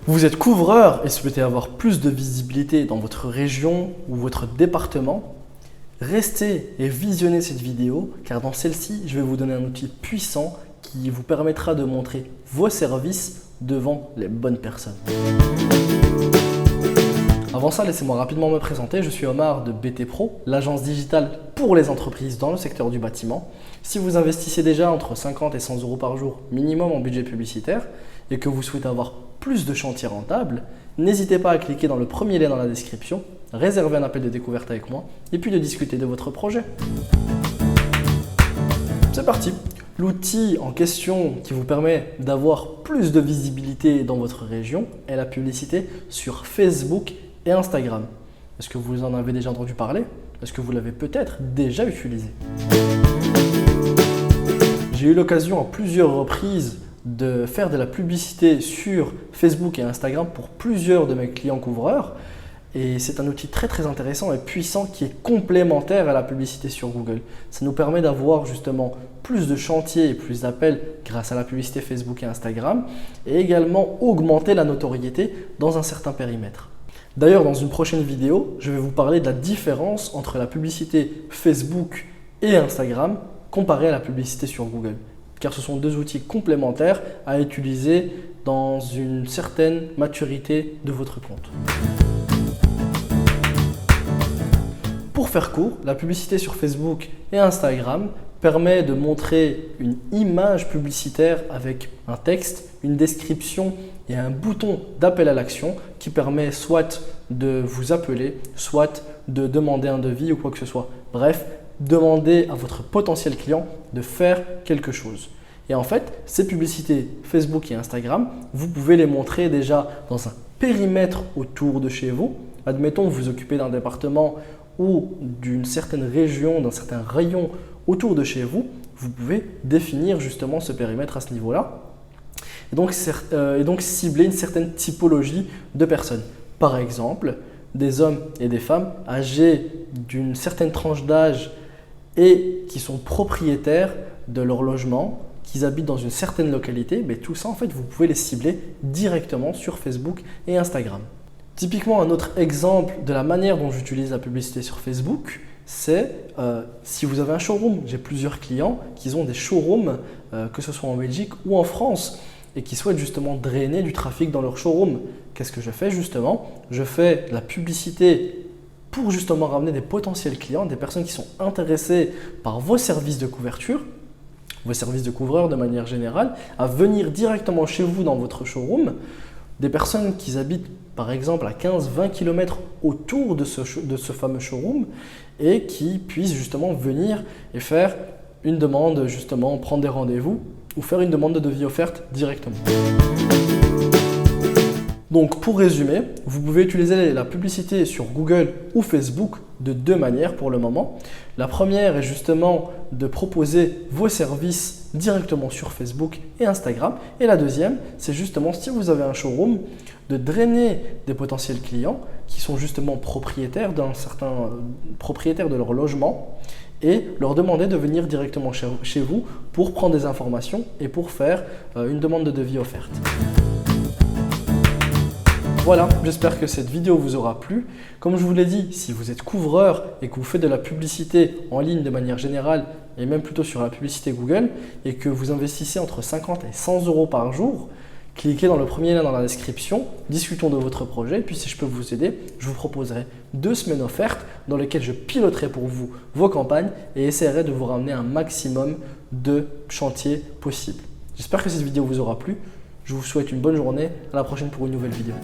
Vous êtes couvreur et souhaitez avoir plus de visibilité dans votre région ou votre département? Restez et visionnez cette vidéo car dans celle-ci, je vais vous donner un outil puissant qui vous permettra de montrer vos services devant les bonnes personnes. Avant ça, laissez-moi rapidement me présenter. Je suis Omar de BT Pro, l'agence digitale pour les entreprises dans le secteur du bâtiment. Si vous investissez déjà entre 50 et 100 euros par jour minimum en budget publicitaire et que vous souhaitez avoir plus de chantiers rentables, n'hésitez pas à cliquer dans le premier lien dans la description, réserver un appel de découverte avec moi et puis de discuter de votre projet. C'est parti! L'outil en question qui vous permet d'avoir plus de visibilité dans votre région est la publicité sur Facebook et Instagram. Est-ce que vous en avez déjà entendu parler? Est-ce que vous l'avez peut-être déjà utilisé? J'ai eu l'occasion à plusieurs reprises de faire de la publicité sur Facebook et Instagram pour plusieurs de mes clients couvreurs. Et c'est un outil très intéressant et puissant qui est complémentaire à la publicité sur Google. Ça nous permet d'avoir justement plus de chantiers et plus d'appels grâce à la publicité Facebook et Instagram et également augmenter la notoriété dans un certain périmètre. D'ailleurs, dans une prochaine vidéo, je vais vous parler de la différence entre la publicité Facebook et Instagram comparée à la publicité sur Google. Car ce sont deux outils complémentaires à utiliser dans une certaine maturité de votre compte. Pour faire court, la publicité sur Facebook et Instagram permet de montrer une image publicitaire avec un texte, une description et un bouton d'appel à l'action qui permet soit de vous appeler, soit de demander un devis ou quoi que ce soit. Bref, demandez à votre potentiel client de faire quelque chose. Et en fait, ces publicités Facebook et Instagram, vous pouvez les montrer déjà dans un périmètre autour de chez vous. Admettons que vous vous occupez d'un département ou d'une certaine région, d'un certain rayon autour de chez vous, vous pouvez définir justement ce périmètre à ce niveau-là et donc cibler une certaine typologie de personnes. Par exemple, des hommes et des femmes âgés d'une certaine tranche d'âge et qui sont propriétaires de leur logement, qu'ils habitent dans une certaine localité, mais tout ça en fait vous pouvez les cibler directement sur Facebook et Instagram. Typiquement, un autre exemple de la manière dont j'utilise la publicité sur Facebook, c'est si vous avez un showroom. J'ai plusieurs clients qui ont des showrooms, que ce soit en Belgique ou en France, et qui souhaitent justement drainer du trafic dans leur showroom. Qu'est-ce que je fais justement? Je fais de la publicité pour justement ramener des potentiels clients, des personnes qui sont intéressées par vos services de couverture, vos services de couvreurs de manière générale, à venir directement chez vous dans votre showroom. Des personnes qui habitent par exemple à 15-20 km autour de ce fameux showroom et qui puissent justement venir et faire une demande, justement prendre des rendez-vous ou faire une demande de devis offerte directement. Donc pour résumer, vous pouvez utiliser la publicité sur Google ou Facebook de deux manières pour le moment. La première est justement de proposer vos services directement sur Facebook et Instagram. Et la deuxième, c'est justement si vous avez un showroom, de drainer des potentiels clients qui sont justement propriétaires de leur logement et leur demander de venir directement chez vous pour prendre des informations et pour faire une demande de devis offerte. Voilà, j'espère que cette vidéo vous aura plu. Comme je vous l'ai dit, si vous êtes couvreur et que vous faites de la publicité en ligne de manière générale et même plutôt sur la publicité Google et que vous investissez entre 50 et 100 euros par jour, cliquez dans le premier lien dans la description, discutons de votre projet et puis si je peux vous aider, je vous proposerai 2 semaines offertes dans lesquelles je piloterai pour vous vos campagnes et essaierai de vous ramener un maximum de chantiers possibles. J'espère que cette vidéo vous aura plu. Je vous souhaite une bonne journée. À la prochaine pour une nouvelle vidéo.